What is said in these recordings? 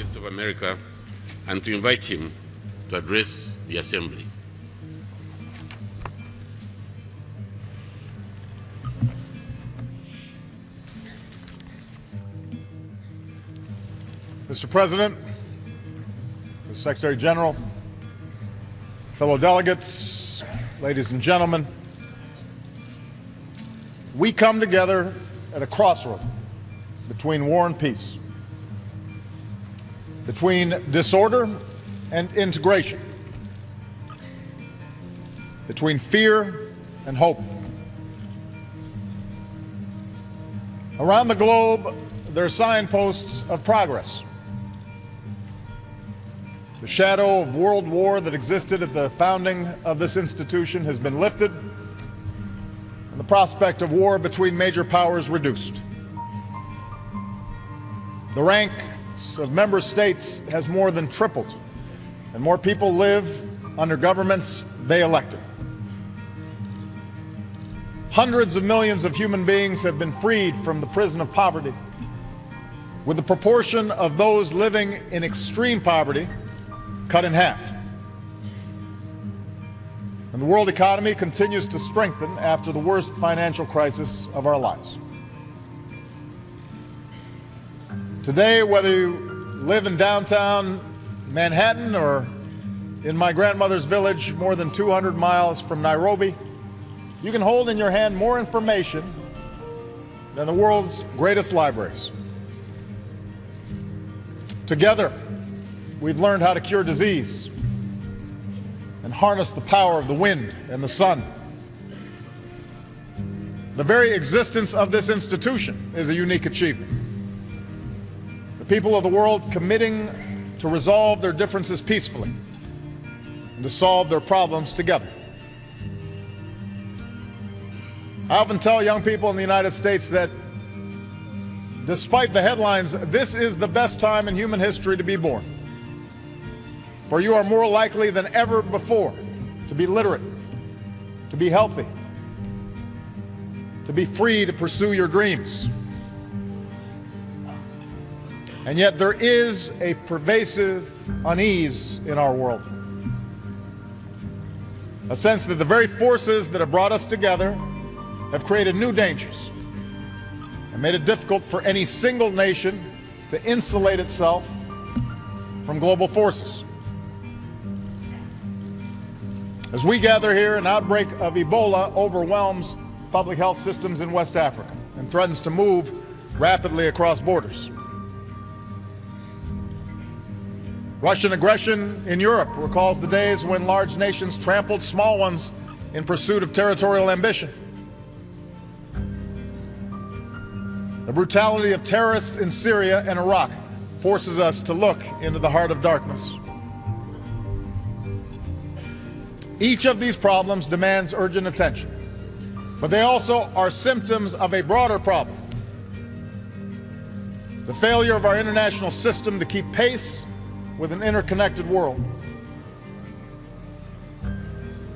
States of America and to invite him to address the Assembly. Mr. President, Mr. Secretary General, fellow delegates, ladies and gentlemen, we come together at a crossroad between war and peace, between disorder and integration, between fear and hope. Around the globe, there are signposts of progress. The shadow of world war that existed at the founding of this institution has been lifted, and the prospect of war between major powers reduced. The ranks of member states has more than tripled, and more people live under governments they elected. Hundreds of millions of human beings have been freed from the prison of poverty, with the proportion of those living in extreme poverty cut in half. And the world economy continues to strengthen after the worst financial crisis of our lives. Today, whether you live in downtown Manhattan or in my grandmother's village more than 200 miles from Nairobi, you can hold in your hand more information than the world's greatest libraries. Together, we've learned how to cure disease and harness the power of the wind and the sun. The very existence of this institution is a unique achievement. The people of the world committing to resolve their differences peacefully and to solve their problems together. I often tell young people in the United States that despite the headlines, this is the best time in human history to be born. For you are more likely than ever before to be literate, to be healthy, to be free to pursue your dreams. And yet there is a pervasive unease in our world. A sense that the very forces that have brought us together have created new dangers and made it difficult for any single nation to insulate itself from global forces. As we gather here, an outbreak of Ebola overwhelms public health systems in West Africa and threatens to move rapidly across borders. Russian aggression in Europe recalls the days when large nations trampled small ones in pursuit of territorial ambition. The brutality of terrorists in Syria and Iraq forces us to look into the heart of darkness. Each of these problems demands urgent attention, but they also are symptoms of a broader problem. The failure of our international system to keep pace with an interconnected world.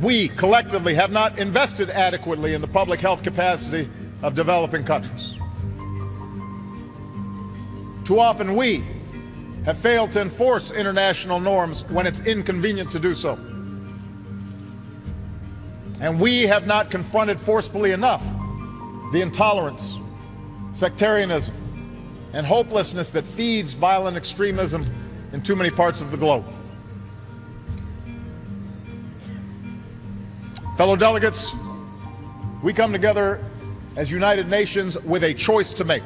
We collectively have not invested adequately in the public health capacity of developing countries. Too often we have failed to enforce international norms when it's inconvenient to do so. And we have not confronted forcefully enough the intolerance, sectarianism, and hopelessness that feeds violent extremism in too many parts of the globe. Fellow delegates, we come together as United Nations with a choice to make.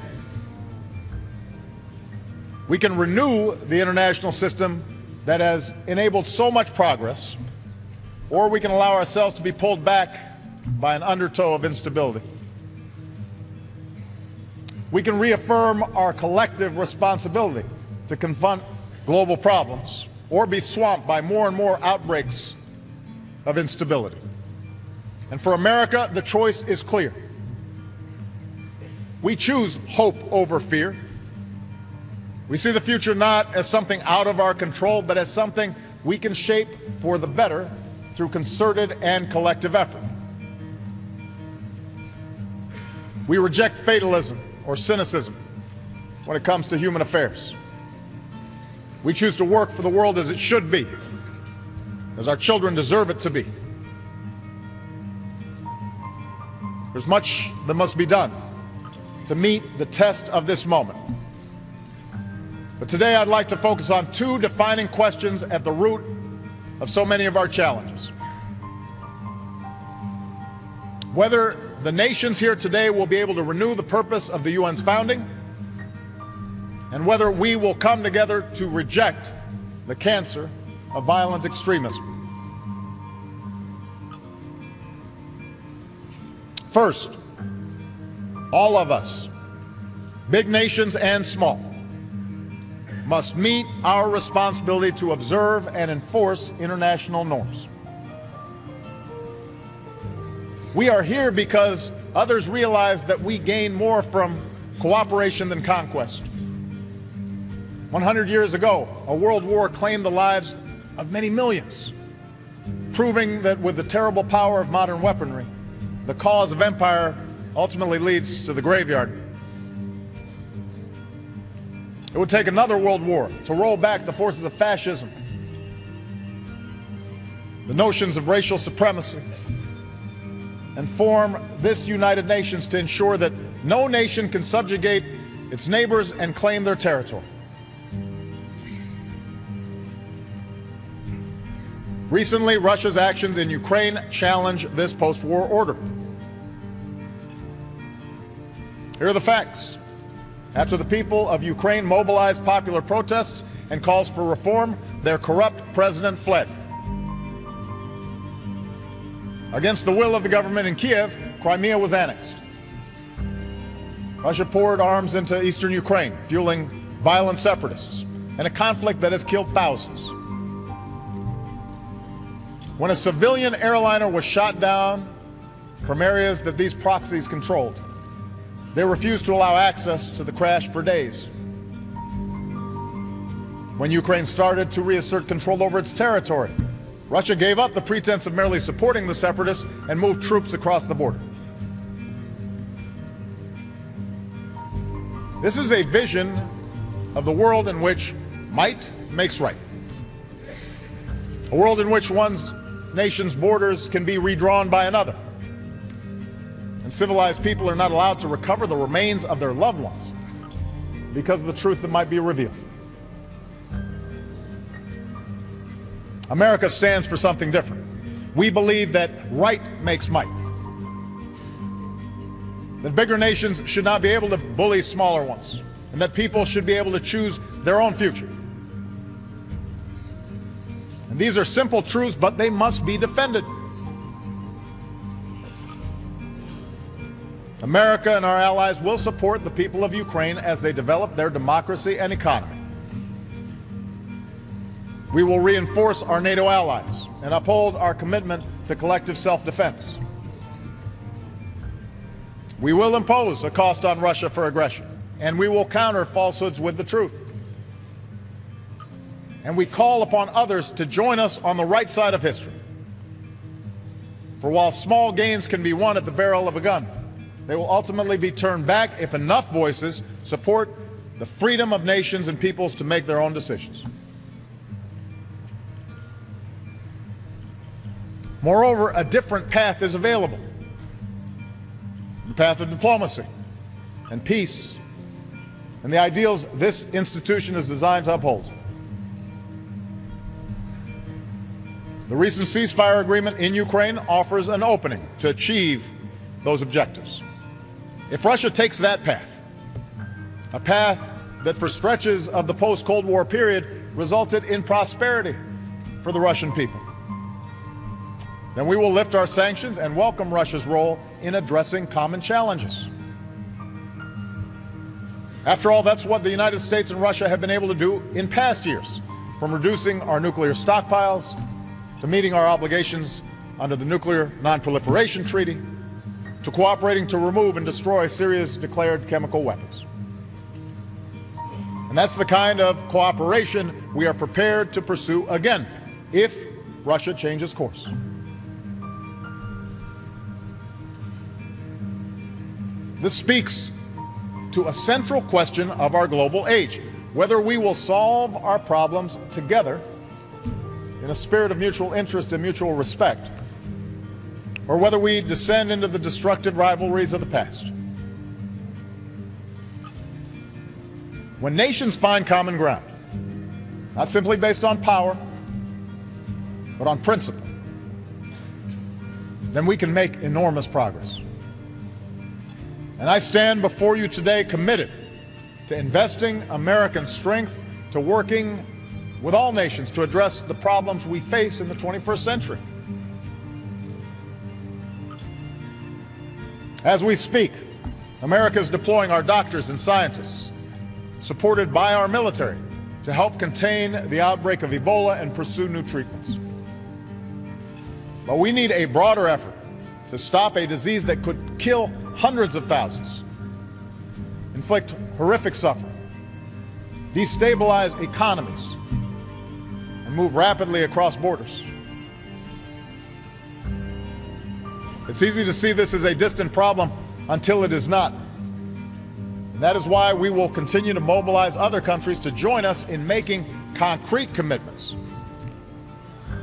We can renew the international system that has enabled so much progress, or we can allow ourselves to be pulled back by an undertow of instability. We can reaffirm our collective responsibility to confront global problems, or be swamped by more and more outbreaks of instability. And for America, the choice is clear. We choose hope over fear. We see the future not as something out of our control, but as something we can shape for the better through concerted and collective effort. We reject fatalism or cynicism when it comes to human affairs. We choose to work for the world as it should be, as our children deserve it to be. There's much that must be done to meet the test of this moment. But today I'd like to focus on two defining questions at the root of so many of our challenges. Whether the nations here today will be able to renew the purpose of the UN's founding, and whether we will come together to reject the cancer of violent extremism. First, all of us, big nations and small, must meet our responsibility to observe and enforce international norms. We are here because others realize that we gain more from cooperation than conquest. 100 years ago, a world war claimed the lives of many millions, proving that with the terrible power of modern weaponry, the cause of empire ultimately leads to the graveyard. It would take another world war to roll back the forces of fascism, the notions of racial supremacy, and form this United Nations to ensure that no nation can subjugate its neighbors and claim their territory. Recently, Russia's actions in Ukraine challenge this post-war order. Here are the facts. After the people of Ukraine mobilized popular protests and calls for reform, their corrupt president fled. Against the will of the government in Kiev, Crimea was annexed. Russia poured arms into eastern Ukraine, fueling violent separatists, and a conflict that has killed thousands. When a civilian airliner was shot down from areas that these proxies controlled, they refused to allow access to the crash for days. When Ukraine started to reassert control over its territory, Russia gave up the pretense of merely supporting the separatists and moved troops across the border. This is a vision of the world in which might makes right. A world in which one nation's borders can be redrawn by another, and civilized people are not allowed to recover the remains of their loved ones because of the truth that might be revealed. America stands for something different. We believe that right makes might, that bigger nations should not be able to bully smaller ones, and that people should be able to choose their own future. And these are simple truths, but they must be defended. America and our allies will support the people of Ukraine as they develop their democracy and economy. We will reinforce our NATO allies and uphold our commitment to collective self-defense. We will impose a cost on Russia for aggression, and we will counter falsehoods with the truth. And we call upon others to join us on the right side of history. For while small gains can be won at the barrel of a gun, they will ultimately be turned back if enough voices support the freedom of nations and peoples to make their own decisions. Moreover, a different path is available. The path of diplomacy and peace and the ideals this institution is designed to uphold. The recent ceasefire agreement in Ukraine offers an opening to achieve those objectives. If Russia takes that path, a path that for stretches of the post-Cold War period resulted in prosperity for the Russian people, then we will lift our sanctions and welcome Russia's role in addressing common challenges. After all, that's what the United States and Russia have been able to do in past years, from reducing our nuclear stockpiles to meeting our obligations under the Nuclear Non-Proliferation Treaty, to cooperating to remove and destroy Syria's declared chemical weapons. And that's the kind of cooperation we are prepared to pursue again, if Russia changes course. This speaks to a central question of our global age. whether we will solve our problems together in a spirit of mutual interest and mutual respect, or whether we descend into the destructive rivalries of the past. When nations find common ground, not simply based on power, but on principle, then we can make enormous progress. And I stand before you today committed to investing American strength, to working with all nations to address the problems we face in the 21st century. As we speak, America is deploying our doctors and scientists, supported by our military, to help contain the outbreak of Ebola and pursue new treatments. But we need a broader effort to stop a disease that could kill hundreds of thousands, inflict horrific suffering, destabilize economies, and move rapidly across borders. It's easy to see this as a distant problem until it is not. And that is why we will continue to mobilize other countries to join us in making concrete commitments,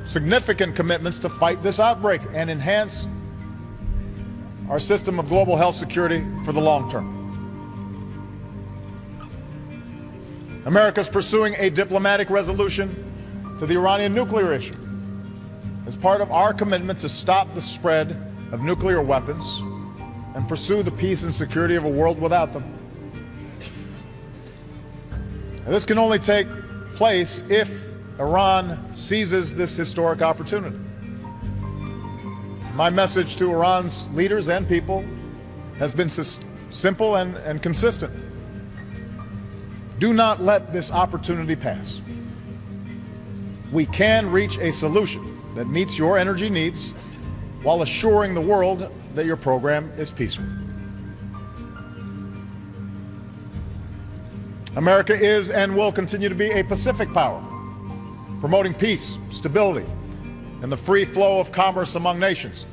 significant commitments to fight this outbreak and enhance our system of global health security for the long term. America is pursuing a diplomatic resolution to the Iranian nuclear issue as part of our commitment to stop the spread of nuclear weapons and pursue the peace and security of a world without them. And this can only take place if Iran seizes this historic opportunity. My message to Iran's leaders and people has been simple and consistent. Do not let this opportunity pass. We can reach a solution that meets your energy needs while assuring the world that your program is peaceful. America is and will continue to be a Pacific power, promoting peace, stability, and the free flow of commerce among nations.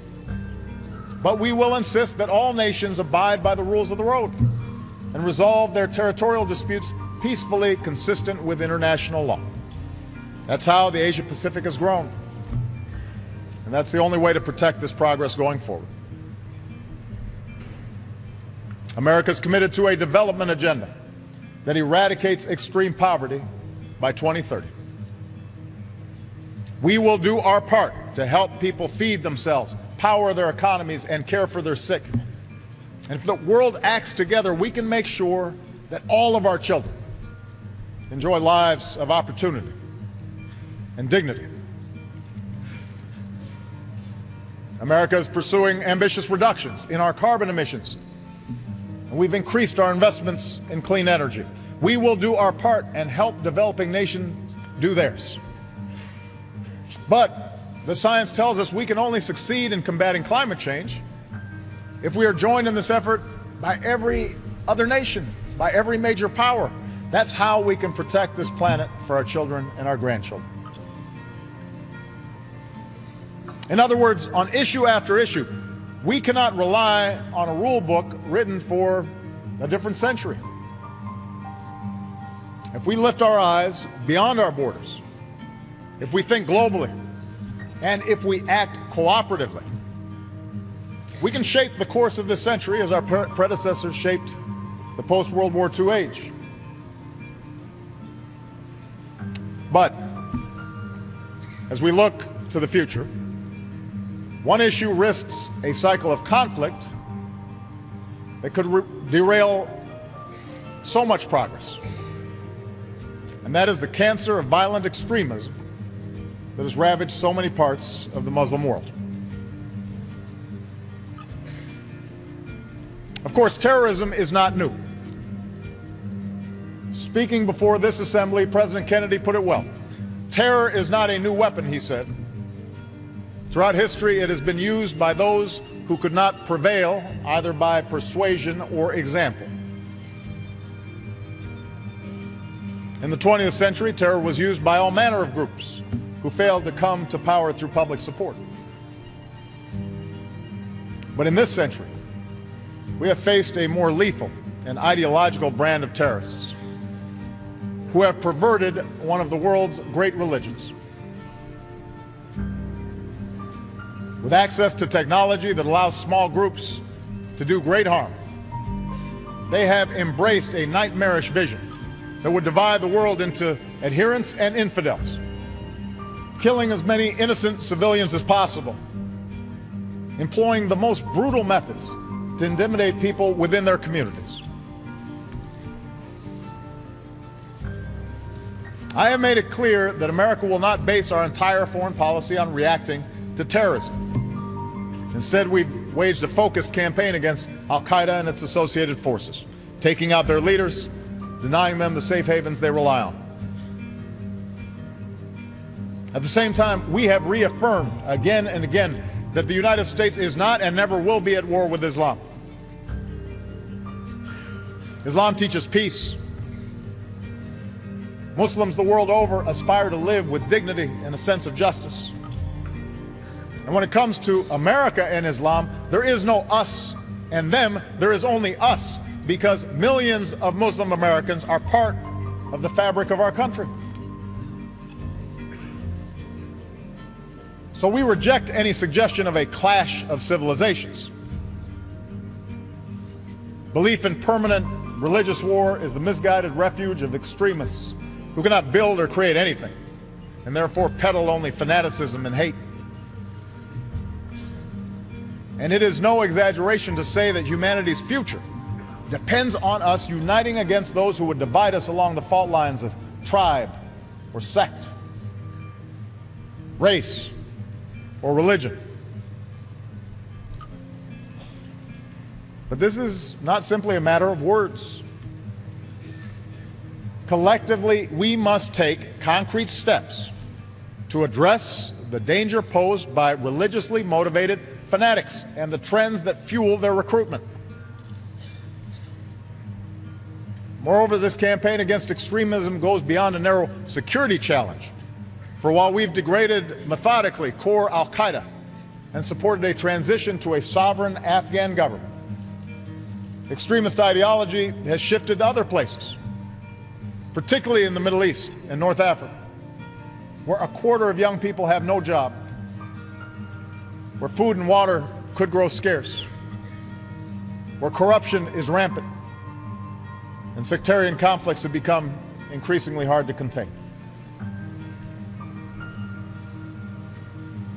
But we will insist that all nations abide by the rules of the road and resolve their territorial disputes peacefully, consistent with international law. That's how the Asia-Pacific has grown. And that's the only way to protect this progress going forward. America is committed to a development agenda that eradicates extreme poverty by 2030. We will do our part to help people feed themselves, power their economies, and care for their sick. And if the world acts together, we can make sure that all of our children enjoy lives of opportunity and dignity. America is pursuing ambitious reductions in our carbon emissions, and we've increased our investments in clean energy. We will do our part and help developing nations do theirs. But the science tells us we can only succeed in combating climate change if we are joined in this effort by every other nation, by every major power. That's how we can protect this planet for our children and our grandchildren. In other words, on issue after issue, we cannot rely on a rule book written for a different century. If we lift our eyes beyond our borders, if we think globally, and if we act cooperatively, we can shape the course of this century as our predecessors shaped the post-World War II age. But as we look to the future, one issue risks a cycle of conflict that could derail so much progress, and that is the cancer of violent extremism that has ravaged so many parts of the Muslim world. Of course, terrorism is not new. Speaking before this assembly, President Kennedy put it well. Terror is not a new weapon, he said. Throughout history, it has been used by those who could not prevail either by persuasion or example. In the 20th century, terror was used by all manner of groups who failed to come to power through public support. But in this century, we have faced a more lethal and ideological brand of terrorists who have perverted one of the world's great religions. With access to technology that allows small groups to do great harm, they have embraced a nightmarish vision that would divide the world into adherents and infidels, killing as many innocent civilians as possible, employing the most brutal methods to intimidate people within their communities. I have made it clear that America will not base our entire foreign policy on reacting to terrorism. Instead, we've waged a focused campaign against al-Qaeda and its associated forces, taking out their leaders, denying them the safe havens they rely on. At the same time, we have reaffirmed again and again that the United States is not and never will be at war with Islam. Islam teaches peace. Muslims the world over aspire to live with dignity and a sense of justice. And when it comes to America and Islam, there is no us and them, there is only us, because millions of Muslim Americans are part of the fabric of our country. So we reject any suggestion of a clash of civilizations. Belief in permanent religious war is the misguided refuge of extremists who cannot build or create anything, and therefore peddle only fanaticism and hate. And it is no exaggeration to say that humanity's future depends on us uniting against those who would divide us along the fault lines of tribe or sect, race or religion. But this is not simply a matter of words. Collectively, we must take concrete steps to address the danger posed by religiously motivated fanatics and the trends that fuel their recruitment. Moreover, this campaign against extremism goes beyond a narrow security challenge. For while we've degraded methodically core al-Qaeda and supported a transition to a sovereign Afghan government, extremist ideology has shifted to other places, particularly in the Middle East and North Africa, where a quarter of young people have no job, where food and water could grow scarce, where corruption is rampant, and sectarian conflicts have become increasingly hard to contain.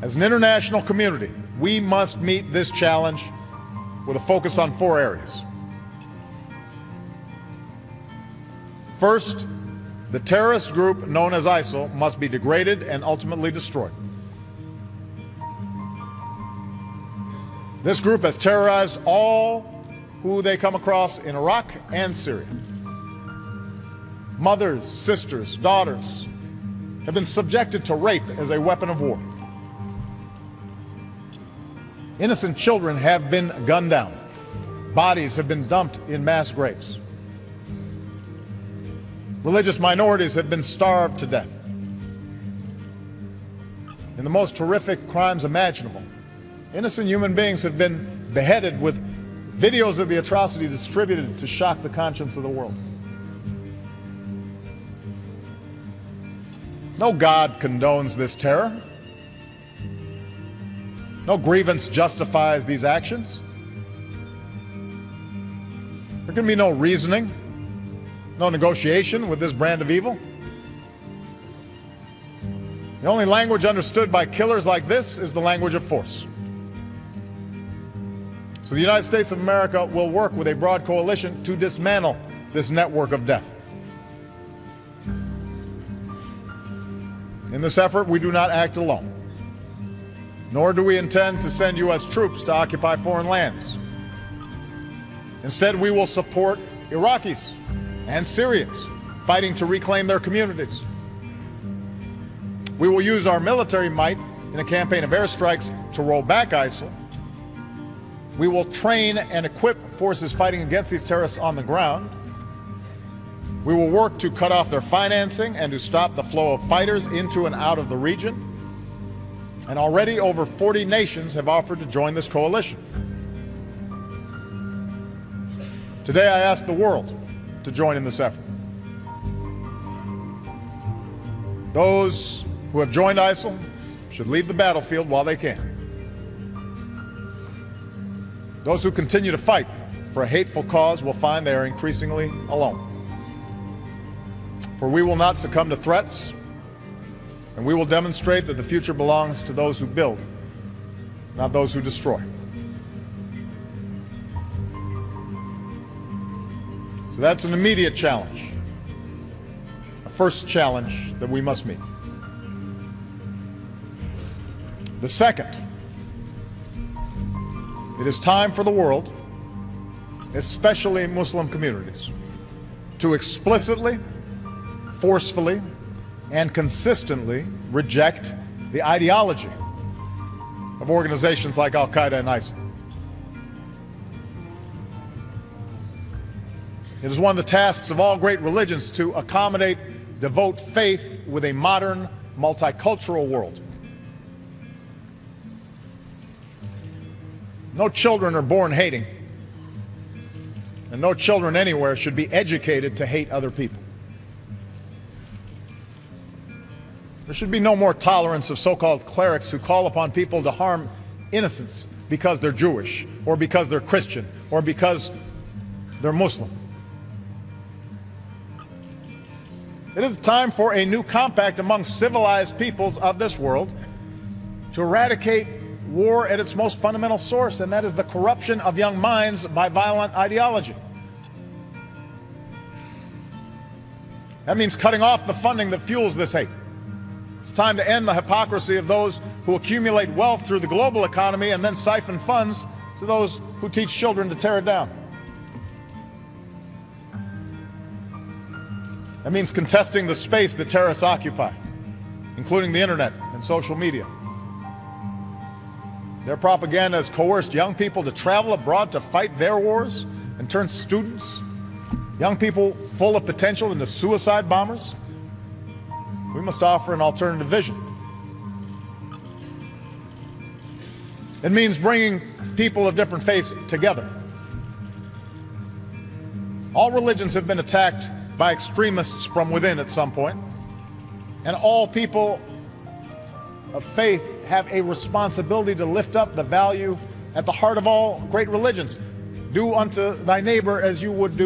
As an international community, we must meet this challenge with a focus on 4 areas. First, the terrorist group known as ISIL must be degraded and ultimately destroyed. This group has terrorized all who they come across in Iraq and Syria. Mothers, sisters, daughters have been subjected to rape as a weapon of war. Innocent children have been gunned down. Bodies have been dumped in mass graves. Religious minorities have been starved to death. In the most horrific crimes imaginable, innocent human beings have been beheaded with videos of the atrocity distributed to shock the conscience of the world. No God condones this terror. No grievance justifies these actions. There can be no reasoning, no negotiation with this brand of evil. The only language understood by killers like this is the language of force. So the United States of America will work with a broad coalition to dismantle this network of death. In this effort, we do not act alone, nor do we intend to send U.S. troops to occupy foreign lands. Instead, we will support Iraqis and Syrians fighting to reclaim their communities. We will use our military might in a campaign of airstrikes to roll back ISIL. We will train and equip forces fighting against these terrorists on the ground. We will work to cut off their financing and to stop the flow of fighters into and out of the region. And already over 40 nations have offered to join this coalition. Today I ask the world to join in this effort. Those who have joined ISIL should leave the battlefield while they can. Those who continue to fight for a hateful cause will find they are increasingly alone. For we will not succumb to threats, and we will demonstrate that the future belongs to those who build, not those who destroy. So that's an immediate challenge, a first challenge that we must meet. The second, it is time for the world, especially Muslim communities, to explicitly, forcefully, and consistently reject the ideology of organizations like Al-Qaeda and ISIL. It is one of the tasks of all great religions to accommodate, devote faith with a modern, multicultural world. No children are born hating, and no children anywhere should be educated to hate other people. There should be no more tolerance of so-called clerics who call upon people to harm innocents because they're Jewish, or because they're Christian, or because they're Muslim. It is time for a new compact among civilized peoples of this world to eradicate war at its most fundamental source, and that is the corruption of young minds by violent ideology. That means cutting off the funding that fuels this hate. It's time to end the hypocrisy of those who accumulate wealth through the global economy and then siphon funds to those who teach children to tear it down. That means contesting the space that terrorists occupy, including the internet and social media. Their propaganda has coerced young people to travel abroad to fight their wars and turn students, young people full of potential, into suicide bombers. We must offer an alternative vision. It means bringing people of different faiths together. All religions have been attacked by extremists from within at some point, and all people of faith have a responsibility to lift up the value at the heart of all great religions. Do unto thy neighbor as you would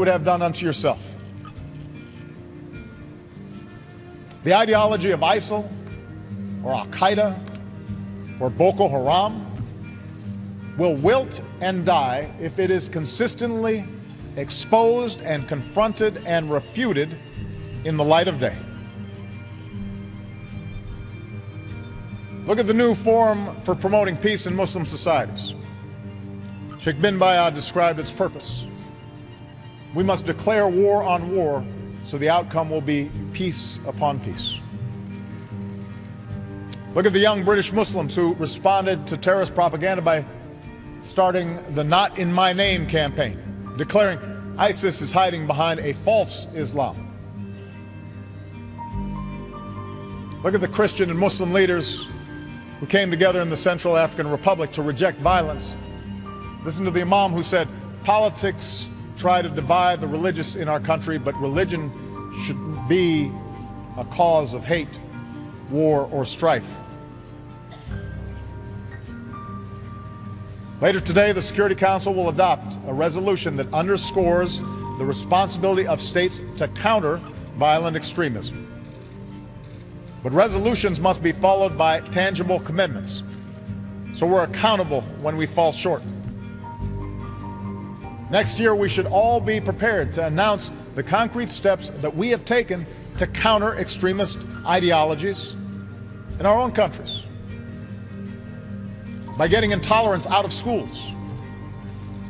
have done unto yourself. The ideology of ISIL or Al-Qaeda or Boko Haram will wilt and die if it is consistently exposed and confronted and refuted in the light of day. Look at the new forum for promoting peace in Muslim societies. Sheikh bin Bayad described its purpose. We must declare war on war so the outcome will be peace upon peace. Look at the young British Muslims who responded to terrorist propaganda by starting the Not in My Name campaign, declaring ISIS is hiding behind a false Islam. Look at the Christian and Muslim leaders who came together in the Central African Republic to reject violence. Listen to the Imam who said, politics try to divide the religious in our country, but religion shouldn't be a cause of hate, war, or strife. Later today, the Security Council will adopt a resolution that underscores the responsibility of states to counter violent extremism. But resolutions must be followed by tangible commitments, so we're accountable when we fall short. Next year, we should all be prepared to announce the concrete steps that we have taken to counter extremist ideologies in our own countries. By getting intolerance out of schools,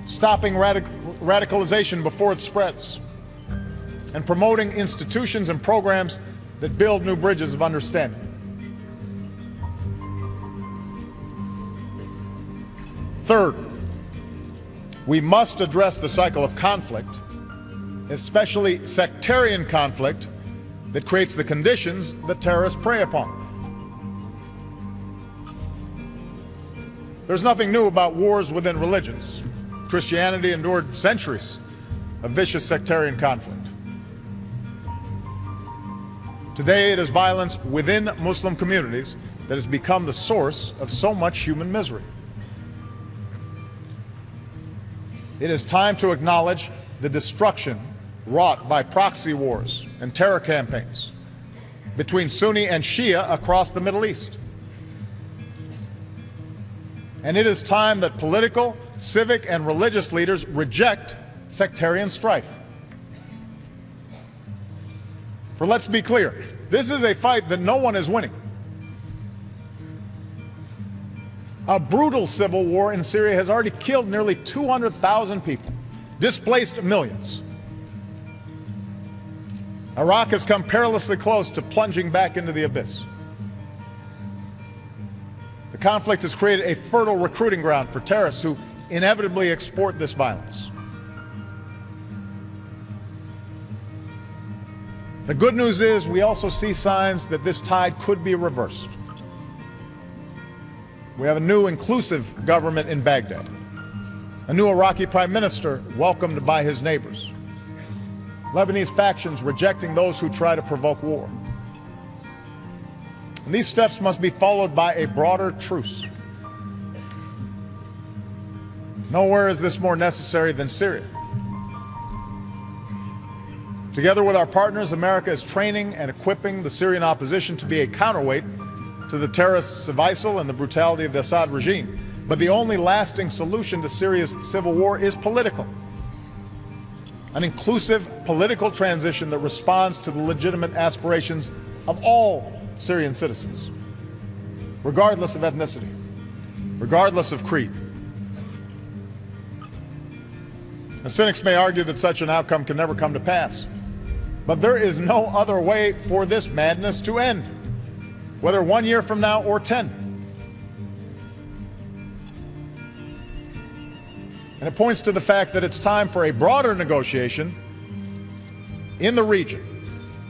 stopping radicalization before it spreads, and promoting institutions and programs that build new bridges of understanding. Third, we must address the cycle of conflict, especially sectarian conflict, that creates the conditions that terrorists prey upon. There's nothing new about wars within religions. Christianity endured centuries of vicious sectarian conflict. Today it is violence within Muslim communities that has become the source of so much human misery. It is time to acknowledge the destruction wrought by proxy wars and terror campaigns between Sunni and Shia across the Middle East. And it is time that political, civic, and religious leaders reject sectarian strife. For let's be clear, this is a fight that no one is winning. A brutal civil war in Syria has already killed nearly 200,000 people, displaced millions. Iraq has come perilously close to plunging back into the abyss. The conflict has created a fertile recruiting ground for terrorists who inevitably export this violence. The good news is we also see signs that this tide could be reversed. We have a new inclusive government in Baghdad, a new Iraqi prime minister welcomed by his neighbors, Lebanese factions rejecting those who try to provoke war. And these steps must be followed by a broader truce. Nowhere is this more necessary than Syria. Together with our partners, America is training and equipping the Syrian opposition to be a counterweight to the terrorists of ISIL and the brutality of the Assad regime. But the only lasting solution to Syria's civil war is political. An inclusive political transition that responds to the legitimate aspirations of all Syrian citizens, regardless of ethnicity, regardless of creed. And cynics may argue that such an outcome can never come to pass. But there is no other way for this madness to end, whether 1 year from now or 10. And it points to the fact that it's time for a broader negotiation in the region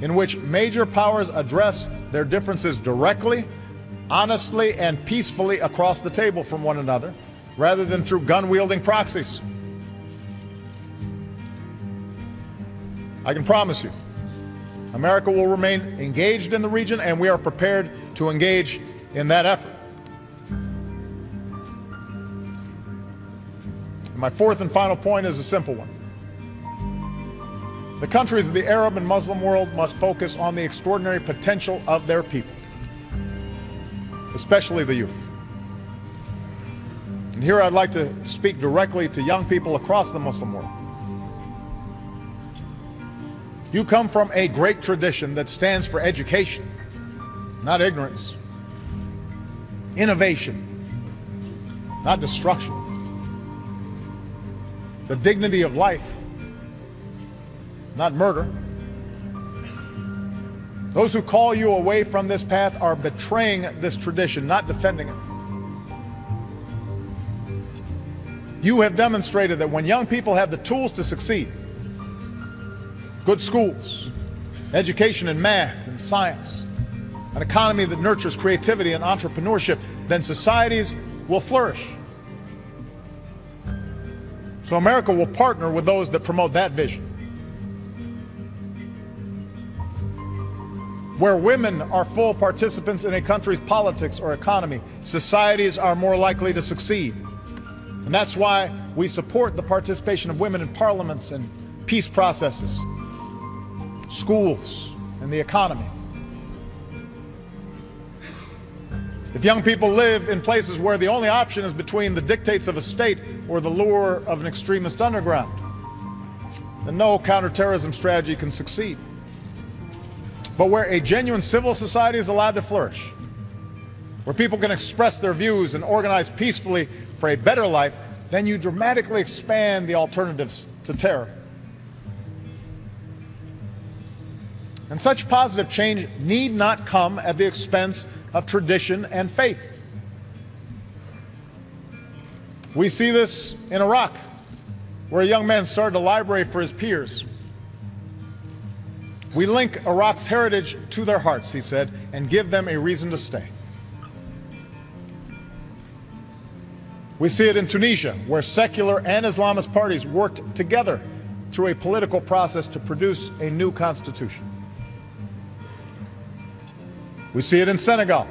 in which major powers address their differences directly, honestly, and peacefully across the table from one another, rather than through gun-wielding proxies. I can promise you, America will remain engaged in the region, and we are prepared to engage in that effort. And my fourth and final point is a simple one. The countries of the Arab and Muslim world must focus on the extraordinary potential of their people, especially the youth. And here I'd like to speak directly to young people across the Muslim world. You come from a great tradition that stands for education, not ignorance, innovation, not destruction, the dignity of life, not murder. Those who call you away from this path are betraying this tradition, not defending it. You have demonstrated that when young people have the tools to succeed, good schools, education in math and science, an economy that nurtures creativity and entrepreneurship, then societies will flourish. So America will partner with those that promote that vision. Where women are full participants in a country's politics or economy, societies are more likely to succeed. And that's why we support the participation of women in parliaments and peace processes, schools, and the economy. If young people live in places where the only option is between the dictates of a state or the lure of an extremist underground, then no counterterrorism strategy can succeed. But where a genuine civil society is allowed to flourish, where people can express their views and organize peacefully for a better life, then you dramatically expand the alternatives to terror. And such positive change need not come at the expense of tradition and faith. We see this in Iraq, where a young man started a library for his peers. We link Iraq's heritage to their hearts, he said, and give them a reason to stay. We see it in Tunisia, where secular and Islamist parties worked together through a political process to produce a new constitution. We see it in Senegal,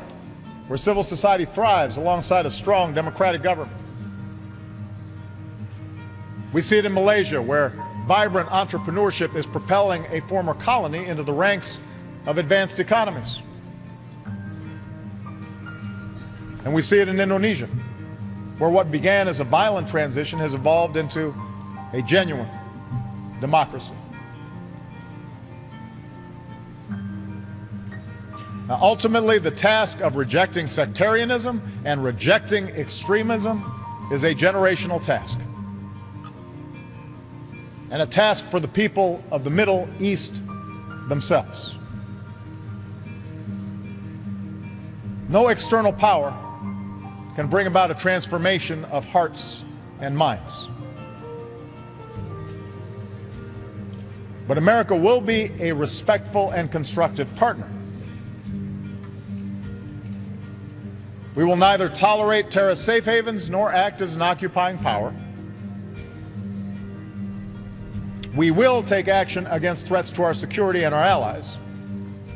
where civil society thrives alongside a strong democratic government. We see it in Malaysia, where vibrant entrepreneurship is propelling a former colony into the ranks of advanced economies. And we see it in Indonesia, where what began as a violent transition has evolved into a genuine democracy. Now, ultimately, the task of rejecting sectarianism and rejecting extremism is a generational task, and a task for the people of the Middle East themselves. No external power can bring about a transformation of hearts and minds. But America will be a respectful and constructive partner. We will neither tolerate terrorist safe havens nor act as an occupying power. We will take action against threats to our security and our allies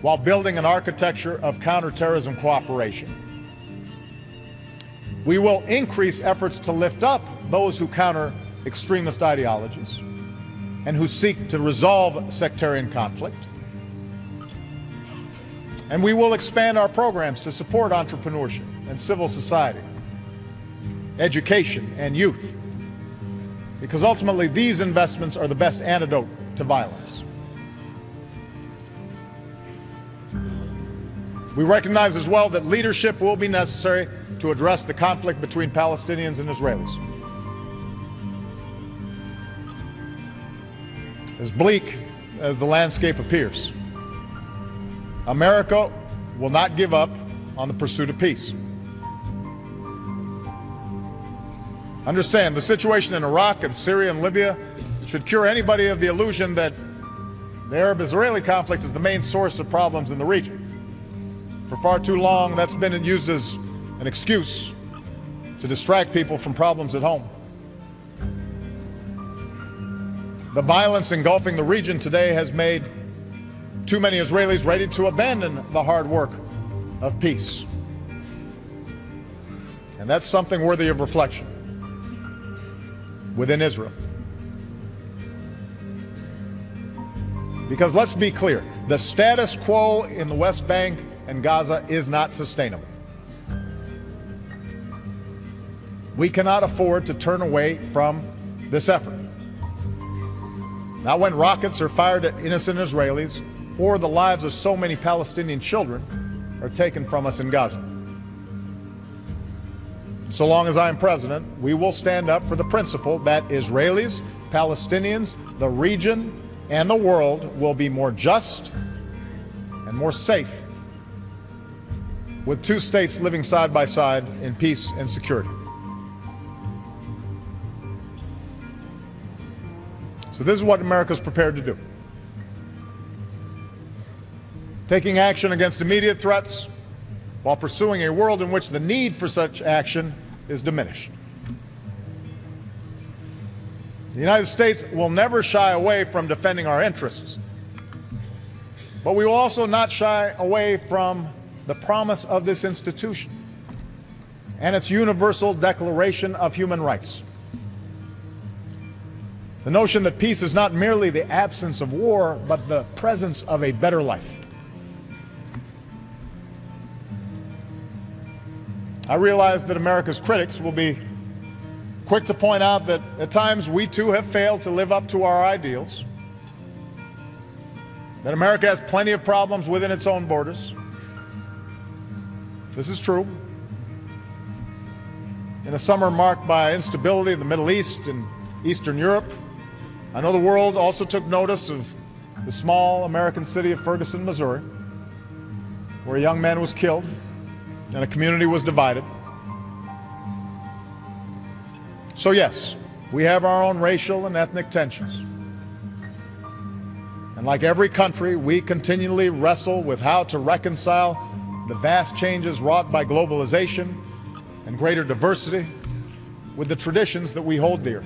while building an architecture of counterterrorism cooperation. We will increase efforts to lift up those who counter extremist ideologies and who seek to resolve sectarian conflict. And we will expand our programs to support entrepreneurship and civil society, education and youth, because ultimately these investments are the best antidote to violence. We recognize as well that leadership will be necessary to address the conflict between Palestinians and Israelis. As bleak as the landscape appears, America will not give up on the pursuit of peace. Understand, the situation in Iraq and Syria and Libya should cure anybody of the illusion that the Arab-Israeli conflict is the main source of problems in the region. For far too long, that's been used as an excuse to distract people from problems at home. The violence engulfing the region today has made too many Israelis ready to abandon the hard work of peace. And that's something worthy of reflection within Israel. Because let's be clear, the status quo in the West Bank and Gaza is not sustainable. We cannot afford to turn away from this effort. Not when rockets are fired at innocent Israelis or the lives of so many Palestinian children are taken from us in Gaza. So long as I am president, we will stand up for the principle that Israelis, Palestinians, the region, and the world will be more just and more safe with two states living side by side in peace and security. So this is what America is prepared to do. Taking action against immediate threats while pursuing a world in which the need for such action is diminished. The United States will never shy away from defending our interests, but we will also not shy away from the promise of this institution and its universal Declaration of Human Rights. The notion that peace is not merely the absence of war, but the presence of a better life. I realize that America's critics will be quick to point out that at times we too have failed to live up to our ideals, that America has plenty of problems within its own borders. This is true. In a summer marked by instability in the Middle East and Eastern Europe, I know the world also took notice of the small American city of Ferguson, Missouri, where a young man was killed and a community was divided. So yes, we have our own racial and ethnic tensions. And like every country, we continually wrestle with how to reconcile the vast changes wrought by globalization and greater diversity with the traditions that we hold dear.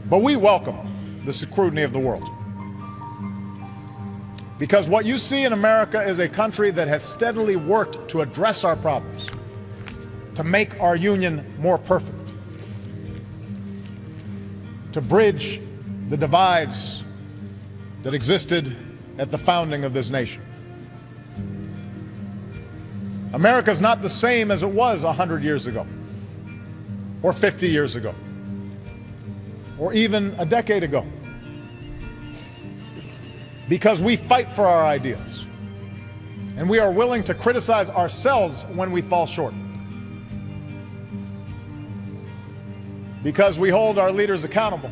But we welcome the scrutiny of the world. Because what you see in America is a country that has steadily worked to address our problems, to make our union more perfect, to bridge the divides that existed at the founding of this nation. America is not the same as it was 100 years ago, or 50 years ago, or even a decade ago, because we fight for our ideas, and we are willing to criticize ourselves when we fall short, because we hold our leaders accountable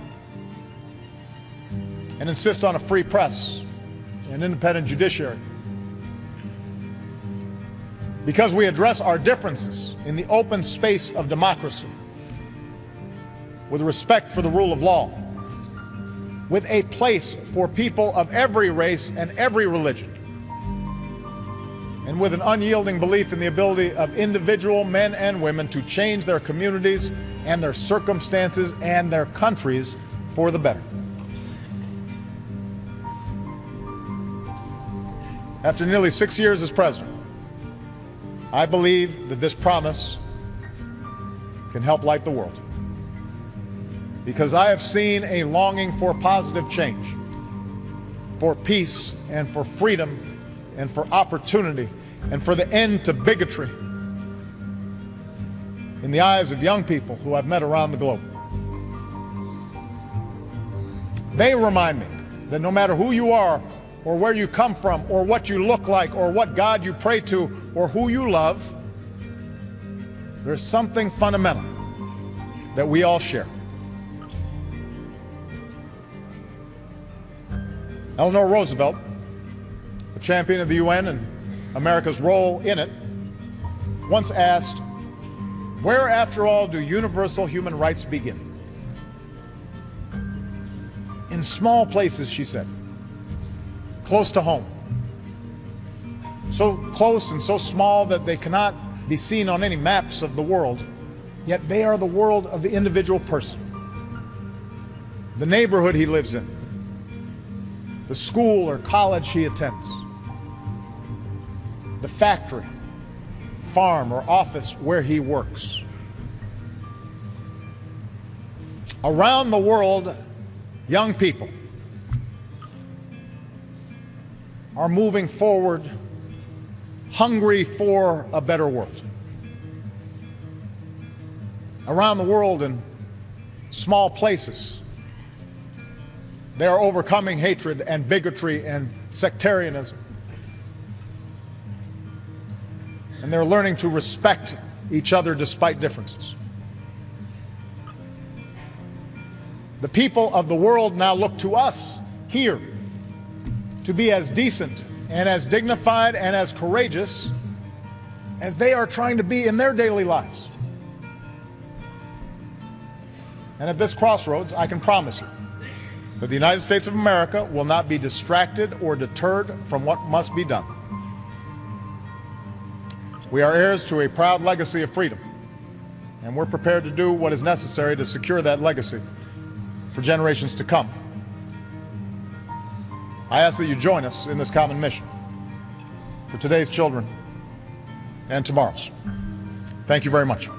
and insist on a free press and independent judiciary, because we address our differences in the open space of democracy with respect for the rule of law, with a place for people of every race and every religion, and with an unyielding belief in the ability of individual men and women to change their communities and their circumstances and their countries for the better. After nearly 6 years as president, I believe that this promise can help light the world, because I have seen a longing for positive change, for peace and for freedom and for opportunity and for the end to bigotry in the eyes of young people who I've met around the globe. They remind me that no matter who you are or where you come from or what you look like or what God you pray to or who you love, there's something fundamental that we all share. Eleanor Roosevelt, a champion of the UN and America's role in it, once asked, "Where, after all, do universal human rights begin?" In small places, she said, close to home. So close and so small that they cannot be seen on any maps of the world, yet they are the world of the individual person. The neighborhood he lives in, the school or college he attends, the factory, farm, or office where he works. Around the world, young people are moving forward, hungry for a better world. Around the world, in small places, they are overcoming hatred and bigotry and sectarianism. And they're learning to respect each other despite differences. The people of the world now look to us here to be as decent and as dignified and as courageous as they are trying to be in their daily lives. And at this crossroads, I can promise you that the United States of America will not be distracted or deterred from what must be done. We are heirs to a proud legacy of freedom, and we're prepared to do what is necessary to secure that legacy for generations to come. I ask that you join us in this common mission for today's children and tomorrow's. Thank you very much.